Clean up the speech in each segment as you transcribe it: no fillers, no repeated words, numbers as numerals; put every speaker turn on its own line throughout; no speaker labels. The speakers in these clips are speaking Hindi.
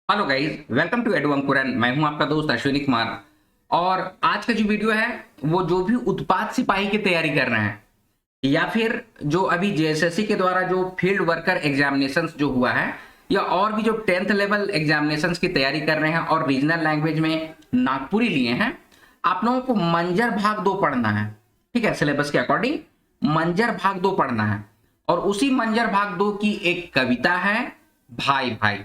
Hello guys, welcome to Edu Ankuran. मैं हूं आपका दोस्त अश्विनी कुमार। और आज का जो वीडियो है वो जो भी उत्पाद सिपाही की तैयारी कर रहे हैं या फिर जो अभी जेएसएससी के द्वारा जो फील्ड वर्कर एग्जामिनेशंस जो हुआ है या और भी जो 10th लेवल एग्जामिनेशंस की तैयारी कर रहे हैं और रीजनल लैंग्वेज में नागपुरी लिए हैं, आप लोगों को मंजर भाग 2 पढ़ना है। ठीक है, सिलेबस के अकॉर्डिंग मंजर भाग 2 पढ़ना है और उसी मंजर भाग 2 की एक कविता है, भाई भाई।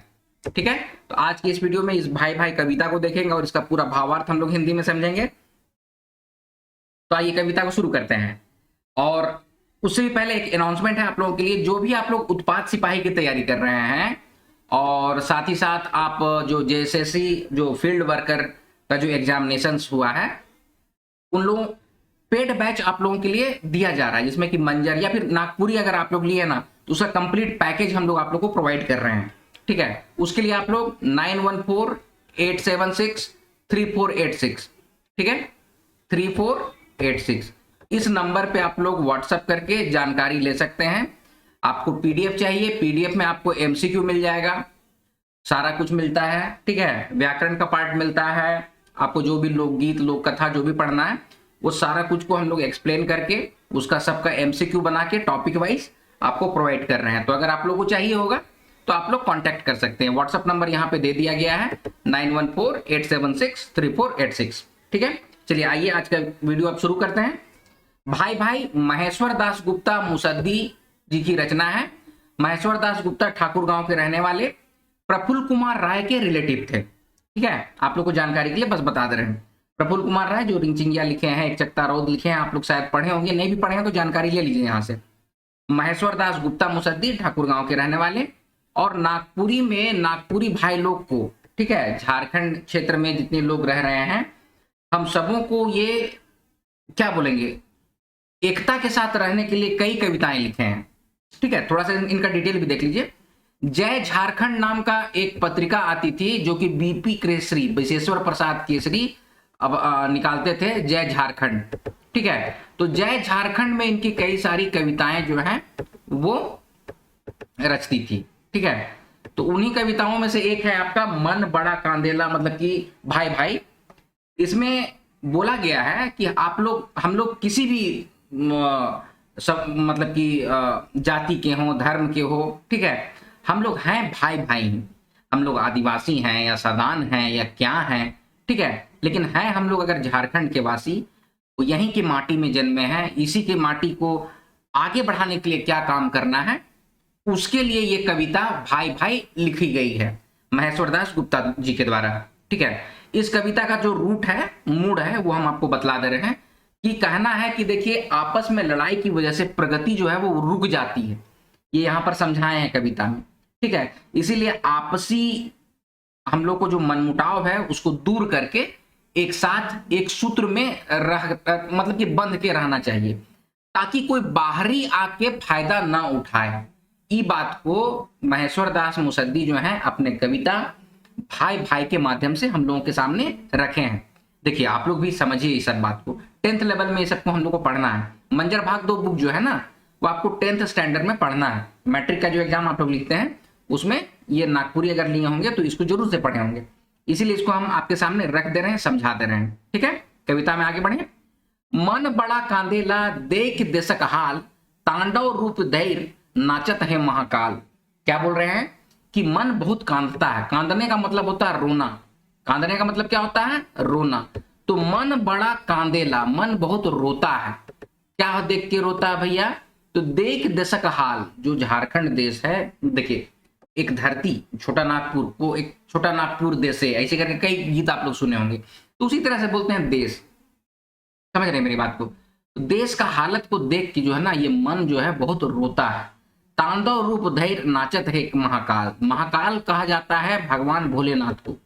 ठीक है, तो आज की इस वीडियो में इस भाई भाई कविता को देखेंगे और इसका पूरा भावार्थ हम लोग हिंदी में समझेंगे। तो आइए कविता को शुरू करते हैं। और उससे भी पहले एक अनाउंसमेंट है आप लोगों के लिए, जो भी आप लोग उत्पाद सिपाही की तैयारी कर रहे हैं और साथ ही साथ आप जो जेएसएससी जो फील्ड वर्कर का जो एग्जामिनेशन हुआ है, उन लोगों पेड बैच आप लोगों के लिए दिया जा रहा है, जिसमें कि मंजर या फिर नागपुरी अगर आप लोग लिए ना तो उसका कंप्लीट पैकेज हम लोग आप लोग को प्रोवाइड कर रहे हैं। ठीक है, उसके लिए आप लोग 9148763486, ठीक है, 3486 इस नंबर पे आप लोग व्हाट्सएप करके जानकारी ले सकते हैं। आपको पीडीएफ चाहिए, पीडीएफ में आपको एमसीक्यू मिल जाएगा, सारा कुछ मिलता है। ठीक है, व्याकरण का पार्ट मिलता है, आपको जो भी लोकगीत लोक कथा जो भी पढ़ना है वो सारा कुछ को हम लोग एक्सप्लेन करके उसका सबका एमसीक्यू बना के टॉपिक वाइज आपको प्रोवाइड कर रहे हैं। तो अगर आप लोगों को चाहिए होगा तो आप लोग कांटेक्ट कर सकते हैं। व्हाट्सएप नंबर यहाँ पे दे दिया गया है 9148763486। ठीक है, चलिए आइए आज का वीडियो आप शुरू करते हैं। भाई भाई महेश्वर दास गुप्ता मुसद्दी जी की रचना है। महेश्वर दास गुप्ता ठाकुर गांव के रहने वाले प्रफुल्ल कुमार राय के रिलेटिव थे। ठीक है, आप लोग को जानकारी के लिए बस बता दे रहे हैं। प्रफुल्ल कुमार राय जो रिंचिंगिया लिखे हैं, एक चकता रौद लिखे हैं, आप लोग शायद पढ़े होंगे, नहीं भी पढ़े हैं तो जानकारी ले लीजिए यहाँ से। महेश्वर दास गुप्ता मुसद्दी ठाकुर गांव के रहने वाले और नागपुरी में नागपुरी भाई लोग को, ठीक है, झारखंड क्षेत्र में जितने लोग रह रहे हैं हम सबों को ये क्या बोलेंगे, एकता के साथ रहने के लिए कई कविताएं लिखे हैं। ठीक है, थोड़ा सा इनका डिटेल भी देख लीजिए। जय झारखंड नाम का एक पत्रिका आती थी जो कि बीपी केसरी, विशेश्वर प्रसाद केसरी अब निकालते थे, जय झारखंड। ठीक है, तो जय झारखंड में इनकी कई सारी कविताएं जो हैं वो रचती थी। ठीक है, तो उन्हीं कविताओं में से एक है आपका मन बड़ा कांदेला, मतलब कि भाई भाई। इसमें बोला गया है कि आप लोग हम लोग किसी भी सब मतलब कि जाति के हो, धर्म के हो, ठीक है, हम लोग हैं भाई भाई हैं। हम लोग आदिवासी हैं या सादान हैं या क्या हैं, ठीक है, लेकिन हैं हम लोग अगर झारखंड के वासी, तो यहीं की माटी में जन्मे हैं, इसी के माटी को आगे बढ़ाने के लिए क्या काम करना है उसके लिए ये कविता भाई भाई लिखी गई है महेश्वर दास गुप्ता जी के द्वारा। ठीक है, इस कविता का जो रूट है, मूड है, वो हम आपको बतला दे रहे हैं कि कहना है कि देखिए आपस में लड़ाई की वजह से प्रगति जो है वो रुक जाती है, ये यहाँ पर समझाए हैं कविता में। ठीक है, इसीलिए आपसी हम लोग को जो मनमुटाव है उसको दूर करके एक साथ एक सूत्र में रह मतलब कि बंध के रहना चाहिए ताकि कोई बाहरी आके फायदा ना उठाए। ई बात को महेश्वर दास मुसद्दी जो है अपने कविता भाई भाई के माध्यम से हम लोगों के सामने रखे हैं। देखिए आप लोग भी समझिए इस सब बात को, 10th लेवल में ये सबको हम लोग को पढ़ना है। मंजर भाग 2 बुक जो है ना वो आपको 10th स्टैंडर्ड में पढ़ना है। मैट्रिक का जो एग्जाम आप लोग लिखते हैं उसमें ये नागपुरी अगर लिए होंगे तो इसको जरूर से पढ़े होंगे, इसीलिए इसको हम आपके सामने रख दे रहे हैं, समझा दे रहे हैं। ठीक है, कविता में आगे बढ़े। मन बड़ा कांदेला देख देशक हाल, तांडव रूप धैर्य नाचत है महाकाल। क्या बोल रहे हैं कि मन बहुत कांदता है। कांदने का मतलब होता है रोना। कांदने का मतलब क्या होता है? रोना। तो मन बड़ा कांदेला, मन बहुत रोता है। क्या देख के रोता है भैया? तो देख देशक हाल, जो झारखंड देश है, देखिए एक धरती, छोटा नागपुर को एक छोटा नागपुर देश है, ऐसे करके कई गीत आप लोग सुने होंगे, तो उसी तरह से बोलते हैं देश। समझ रहे हैं मेरी बात को? तो देश का हालत को देख के जो है ना ये मन जो है बहुत रोता है। तांडव रूप धैर्य नाचत है एक महाकाल। महाकाल कहा जाता है भगवान भोलेनाथ को।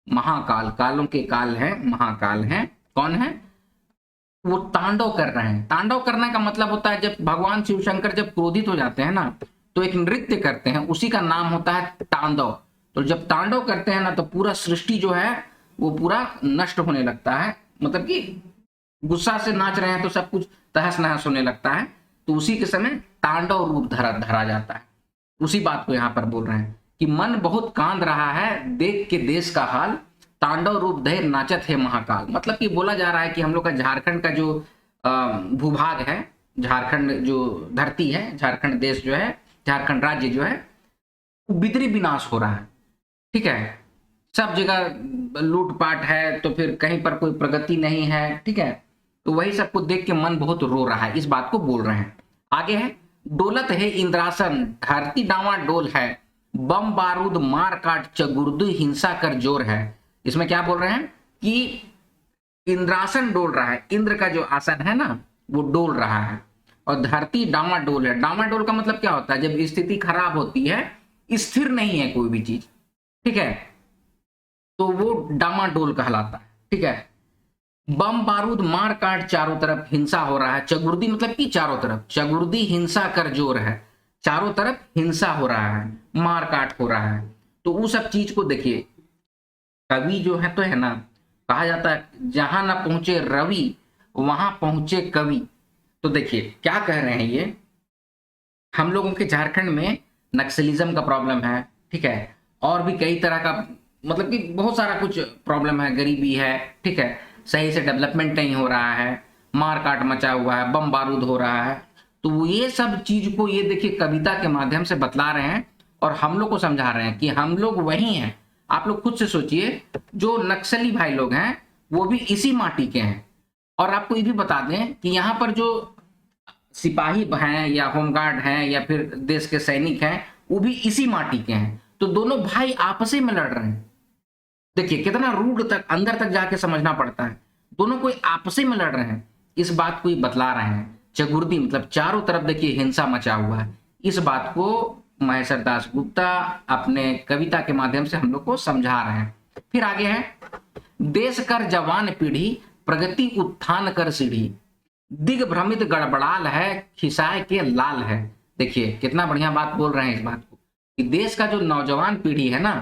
महाकाल, कालों के काल है, महाकाल है। कौन है? वो तांडव कर रहे हैं। तांडव करने का मतलब होता है जब भगवान शिव शंकर जब क्रोधित हो जाते हैं ना तो एक नृत्य करते हैं, उसी का नाम होता है तांडव। तो जब तांडव करते हैं ना तो पूरा सृष्टि जो है वो पूरा नष्ट होने लगता है, मतलब कि गुस्सा से नाच रहे हैं तो सब कुछ तहस नहस होने लगता है। तो उसी के समय तांडव रूप धरा जाता है। उसी बात को यहाँ पर बोल रहे हैं कि मन बहुत कांद रहा है देख के देश का हाल, तांडव रूप धरे नाचत है महाकाल। मतलब कि बोला जा रहा है कि हम लोग का झारखंड का जो भूभाग है, झारखंड जो धरती है, झारखंड देश जो है, झारखंड राज्य जो है, बिदरी विनाश हो रहा है। ठीक है, सब जगह लूटपाट है, तो फिर कहीं पर कोई प्रगति नहीं है। ठीक है, तो वही सब कुछ देख के मन बहुत रो रहा है, इस बात को बोल रहे हैं। आगे है, डोलत है इंद्रासन धरती डावा डोल है, बम बारूद मार काट चगुर्दू हिंसा कर जोर है। इसमें क्या बोल रहे हैं कि इंद्रासन डोल रहा है, इंद्र का जो आसन है ना वो डोल रहा है, और धरती डामाडोल है। डामाडोल का मतलब क्या होता है, जब स्थिति खराब होती है, स्थिर नहीं है कोई भी चीज, ठीक है, तो वो डामाडोल कहलाता है। ठीक है, बम बारूद मार काट चारों तरफ हिंसा हो रहा है, चगुर्दी मतलब कि चारों तरफ, चगुर्दी हिंसा कर जोर है, चारों तरफ हिंसा हो रहा है, मार काट हो रहा है। तो वो सब चीज को देखिए, कवि जो है तो है ना, कहा जाता है जहां ना पहुंचे रवि वहां पहुंचे कवि। तो देखिए क्या कह रहे हैं ये, हम लोगों के झारखंड में नक्सलिज्म का प्रॉब्लम है, ठीक है, और भी कई तरह का, मतलब कि बहुत सारा कुछ प्रॉब्लम है, गरीबी है, ठीक है, सही से डेवलपमेंट नहीं हो रहा है, मार काट मचा हुआ है, बम बारूद हो रहा है। तो ये सब चीज को ये देखिए कविता के माध्यम से बतला रहे हैं और हम लोग को समझा रहे हैं कि हम लोग वही हैं। आप लोग खुद से सोचिए, जो नक्सली भाई लोग हैं वो भी इसी माटी के हैं। और आपको ये भी बता दें कि यहाँ पर जो सिपाही हैं या होमगार्ड हैं या फिर देश के सैनिक हैं, वो भी इसी माटी के हैं। तो दोनों भाई आपस में लड़ रहे हैं। देखिए कितना रूट तक अंदर तक जाके समझना पड़ता है, दोनों कोई आपस में लड़ रहे हैं, इस बात को ही बतला रहे हैं। चगुर्दी मतलब चारों तरफ देखिए हिंसा मचा हुआ है, इस बात को महेश्वर दास गुप्ता अपने कविता के माध्यम से हम लोग को समझा रहे हैं। फिर आगे है, देश कर जवान पीढ़ी प्रगति उत्थान कर सीढ़ी, दिग्भ्रमित गड़बड़ाल है खिसाए के लाल है। देखिए कितना बढ़िया बात बोल रहे हैं इस बात को, कि देश का जो नौजवान पीढ़ी है ना,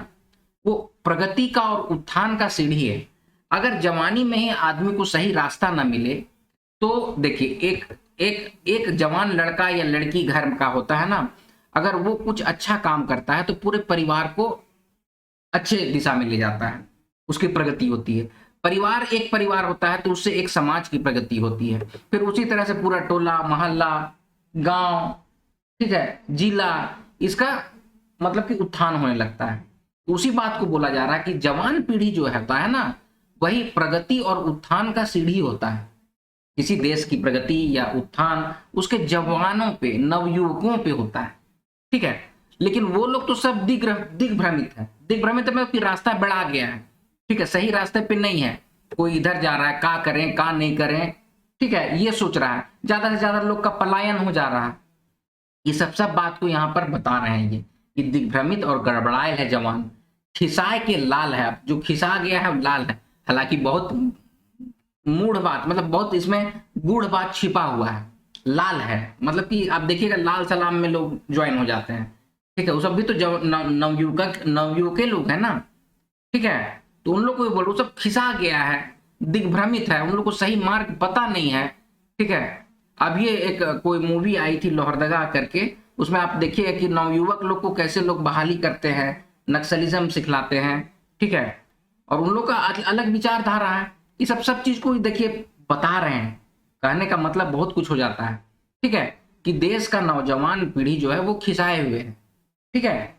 वो प्रगति का और उत्थान का सीढ़ी है। अगर जवानी में ही आदमी को सही रास्ता ना मिले, तो देखिए एक एक एक जवान लड़का या लड़की घर का होता है ना, अगर वो कुछ अच्छा काम करता है तो पूरे परिवार को अच्छे दिशा में ले जाता है, उसकी प्रगति होती है। परिवार एक परिवार होता है तो उससे एक समाज की प्रगति होती है, फिर उसी तरह से पूरा टोला मोहल्ला गांव, ठीक है, जिला, इसका मतलब कि उत्थान होने लगता है। तो उसी बात को बोला जा रहा है कि जवान पीढ़ी जो होता है ना, वही प्रगति और उत्थान का सीढ़ी होता है। किसी देश की प्रगति या उत्थान उसके जवानों पे, नवयुवकों पे होता है, ठीक है। लेकिन वो लोग तो सब दिग्भ्रमित है, दिग्भ्रमित मतलब कि रास्ता बढ़ा गया है, ठीक है, सही रास्ते पे नहीं है, कोई इधर जा रहा है, का करें का नहीं करें, ठीक है, ये सोच रहा है, ज्यादा से ज्यादा लोग का पलायन हो जा रहा है। ये सब बात को यहाँ पर बता रहे हैं ये, कि दिग्भ्रमित और गड़बड़ायल है जवान, खिसाए के लाल है, जो खिसा गया है लाल है। हालांकि बहुत मूढ़ बात, मतलब बहुत इसमें गूढ़ बात छिपा हुआ है, लाल है मतलब कि आप देखिएगा लाल सलाम में लोग ज्वाइन हो जाते हैं, ठीक है, वो सब भी तो नवयुवक लोग हैं ना, ठीक है, तो उन लोग को बोलो सब खिसा गया है, दिग्भ्रमित है, उन लोग को सही मार्ग पता नहीं है, ठीक है। अब ये एक कोई मूवी आई थी लोहरदगा करके, उसमें आप देखिए कि नवयुवक लोग को कैसे लोग बहाली करते हैं, नक्सलिज्म सिखलाते हैं, ठीक है, और उन लोग का अलग विचारधारा है। ये सब चीज को देखिए बता रहे हैं, कहने का मतलब बहुत कुछ हो जाता है, ठीक है, कि देश का नौजवान पीढ़ी जो है वो खिसाए हुए है, ठीक है,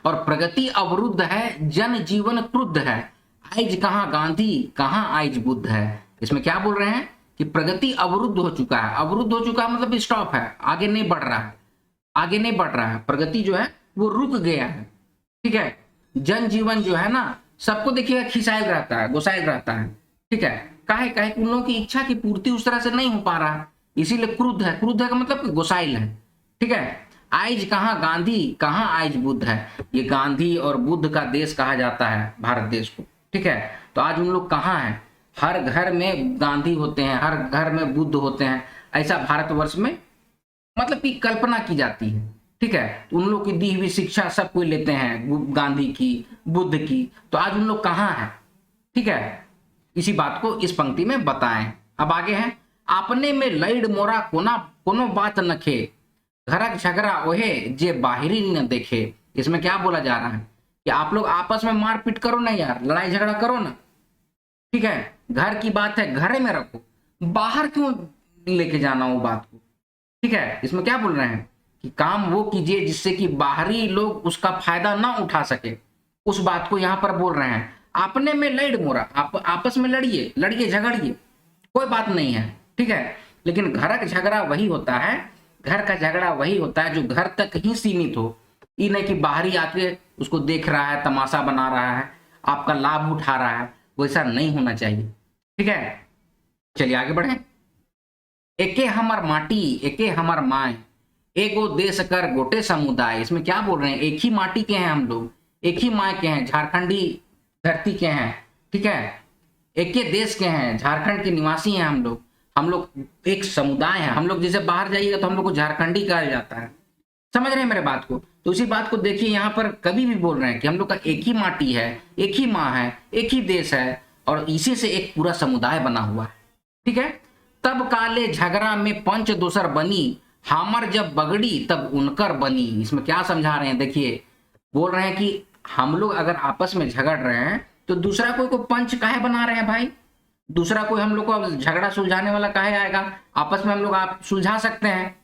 और प्रगति अवरुद्ध है, जन जीवन क्रुद्ध है, आइज कहाँ गांधी कहाँ आइज बुद्ध है। इसमें क्या बोल रहे हैं कि प्रगति अवरुद्ध हो चुका है, अवरुद्ध हो चुका है मतलब स्टॉप है, आगे नहीं बढ़ रहा है, आगे नहीं बढ़ रहा है, प्रगति जो है वो रुक गया है, ठीक है। जन जीवन जो है ना, सबको देखिएगा खिसाइल रहता है, गोसाइल रहता है, ठीक है, काहे काहे उन लोगों की इच्छा की पूर्ति उस तरह से नहीं हो पा रहा है, इसीलिए क्रुद्ध है, क्रुद्ध है का मतलब कि गोसाइल है, ठीक है। आइज कहाँ गांधी कहाँ आइज बुद्ध है, ये गांधी और बुद्ध का देश कहा जाता है भारत देश को, ठीक है। तो आज उन लोग कहाँ हैं, हर घर में गांधी होते हैं, हर घर में बुद्ध होते हैं, ऐसा भारतवर्ष में मतलब कि कल्पना की जाती है, ठीक है। तो उन लोग की दी हुई शिक्षा सब कोई लेते हैं, गांधी की, बुद्ध की, तो आज उन लोग कहाँ हैं, ठीक है। इसी बात को इस पंक्ति में बताएं। अब आगे है, आपने में लैड मोरा कोनो बात नखे, घरक झगड़ा ओहे जे बाहरी न देखे, इसमें क्या बोला जा रहा है कि आप लोग आपस में मारपीट करो ना यार, लड़ाई झगड़ा करो ना, ठीक है, घर की बात है घर में रखो, बाहर क्यों लेके जाना वो बात को, ठीक है। इसमें क्या बोल रहे हैं कि काम वो कीजिए जिससे कि बाहरी लोग उसका फायदा ना उठा सके, उस बात को यहाँ पर बोल रहे हैं। अपने में लड़ मोरा, आप आपस में लड़िए, लड़िए झगड़िए, कोई बात नहीं है, ठीक है। लेकिन घर का झगड़ा वही होता है, घर का झगड़ा वही होता है जो घर तक ही सीमित हो, ये नहीं कि बाहरी आके उसको देख रहा है, तमाशा बना रहा है, आपका लाभ उठा रहा है, वैसा नहीं होना चाहिए, ठीक है। चलिए आगे बढ़े। एके हमार माटी एके हमार माए, एगो देश कर गोटे समुदाय। इसमें क्या बोल रहे हैं, एक ही माटी के हैं हम लोग, एक ही माँ के हैं, झारखंडी धरती के हैं, ठीक है, एक ही देश के हैं, झारखंड के निवासी हैं हम लोग एक समुदाय है। हम लोग जैसे बाहर जाइएगा तो हम लोग को झारखंडी कहा जाता है, समझ रहे हैं मेरे बात को। तो उसी बात को देखिए, यहाँ पर कवि भी बोल रहे हैं कि हम लोग का एक ही माटी है, एक ही माँ है, एक ही देश है, और इसी से एक पूरा समुदाय बना हुआ है, ठीक है। तब काले झगड़ा में पंच दोसर बनी, हमर जब बगड़ी तब उनकर बनी। इसमें क्या समझा रहे हैं, देखिए बोल रहे हैं कि हम लोग अगर आपस में झगड़ रहे हैं तो दूसरा कोई को पंच काहे बना रहे हैं भाई, दूसरा कोई हम लोग को झगड़ा सुलझाने वाला काहे आएगा, आपस में हम लोग आप सुलझा सकते हैं,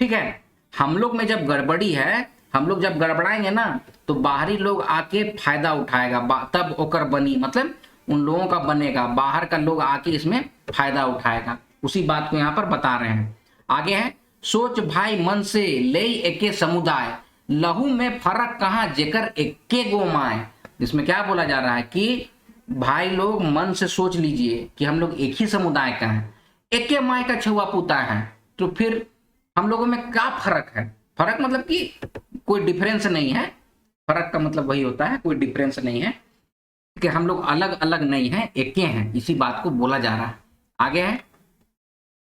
ठीक है। हम लोग में जब गड़बड़ी है, हम लोग जब गड़बड़ाएंगे ना तो बाहरी लोग आके फायदा उठाएगा, तब ओकर बनी मतलब उन लोगों का बनेगा, बाहर का लोग आके इसमें फायदा उठाएगा। उसी बात को यहाँ पर बता रहे हैं। आगे है, सोच भाई मन से ले एके समुदाय, लहू में फर्क कहाँ जेकर एके गो माए। इसमें क्या बोला जा रहा है कि भाई लोग मन से सोच लीजिए कि हम लोग एक ही समुदाय का हैं, एके माए का छुआ पूता है, तो फिर हम लोगों में क्या फर्क है। फर्क मतलब कि कोई डिफरेंस नहीं है, फर्क का मतलब वही होता है, कोई डिफरेंस नहीं है कि हम लोग अलग अलग नहीं हैं, एके हैं, इसी बात को बोला जा रहा है। आगे है,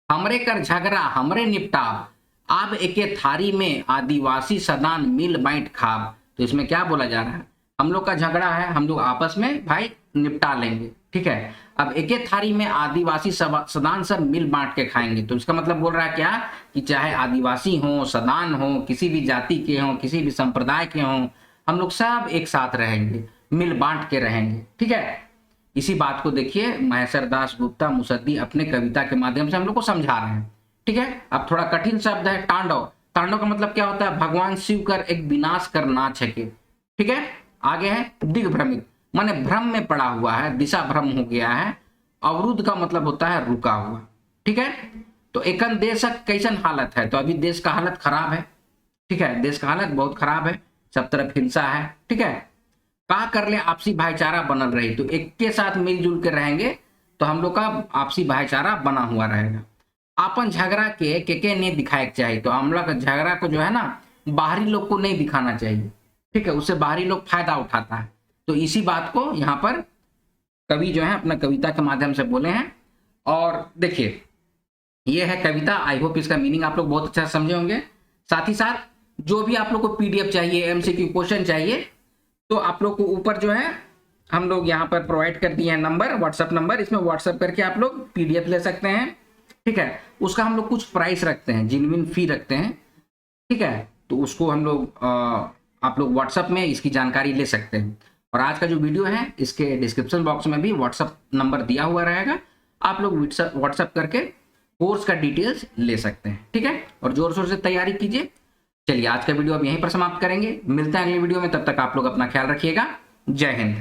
हमरे कर झगड़ा हमरे निपटाव, आप एके थारी में आदिवासी सदान मिल बांट खाब। तो इसमें क्या बोला जा रहा है, हम लोग का झगड़ा है, हम लोग आपस में भाई निपटा लेंगे, ठीक है। अब एके थारी में आदिवासी सदान सब मिल बांट के खाएंगे। तो इसका मतलब बोल रहा है क्या कि चाहे आदिवासी हो, सदान हो, किसी भी जाति के हो, किसी भी संप्रदाय के हो, हम लोग सब एक साथ रहेंगे, मिल बांट के रहेंगे, ठीक है। इसी बात को देखिए महेश्वर दास गुप्ता मुसद्दी अपने कविता के माध्यम से हम लोग को समझा रहे हैं, ठीक है। अब थोड़ा कठिन शब्द है तांडव। तांडव का मतलब क्या होता है, भगवान शिव कर एक विनाश कर नाच है के, ठीक है। आगे है दिग्भ्रमित, माने भ्रम में पड़ा हुआ है, दिशा भ्रम हो गया है। अवरुद्ध का मतलब होता है रुका हुआ, ठीक है। तो एकन देश कैसन हालत है, तो अभी देश का हालत खराब है, ठीक है, देश का हालत बहुत खराब है, सब तरफ हिंसा है, ठीक है। का कर ले आपसी भाईचारा बनल रही, तो एक के साथ मिलजुल के रहेंगे तो हम लोग का आपसी भाईचारा बना हुआ रहेगा। आपन झगड़ा के नहीं दिखाए चाहिए, तो हम लोग का झगड़ा को जो है ना बाहरी लोग को नहीं दिखाना चाहिए, ठीक है, उससे बाहरी लोग फायदा उठाता है। तो इसी बात को यहाँ पर कवि जो है अपना कविता के माध्यम से बोले हैं। और देखिए ये है कविता, आई होप इसका मीनिंग आप लोग बहुत अच्छा समझे होंगे। साथ ही साथ जो भी आप लोग को पीडीएफ चाहिए, एमसीक्यू क्वेश्चन चाहिए, तो आप लोग को ऊपर जो है हम लोग यहाँ पर प्रोवाइड कर दिए हैं नंबर, व्हाट्सएप नंबर, इसमें व्हाट्सएप करके आप लोग पीडीएफ ले सकते हैं, ठीक है। उसका हम लोग कुछ प्राइस रखते हैं, जेन्युइन फी रखते हैं, ठीक है। तो उसको हम लोग आप लोग व्हाट्सएप में इसकी जानकारी ले सकते हैं। और आज का जो वीडियो है इसके डिस्क्रिप्शन बॉक्स में भी व्हाट्सएप नंबर दिया हुआ रहेगा, आप लोग व्हाट्सएप करके कोर्स का डिटेल्स ले सकते हैं, ठीक है। और जोर शोर से तैयारी कीजिए। चलिए आज का वीडियो अब यहीं पर समाप्त करेंगे, मिलते हैं अगले वीडियो में, तब तक आप लोग अपना ख्याल रखिएगा। जय हिंद।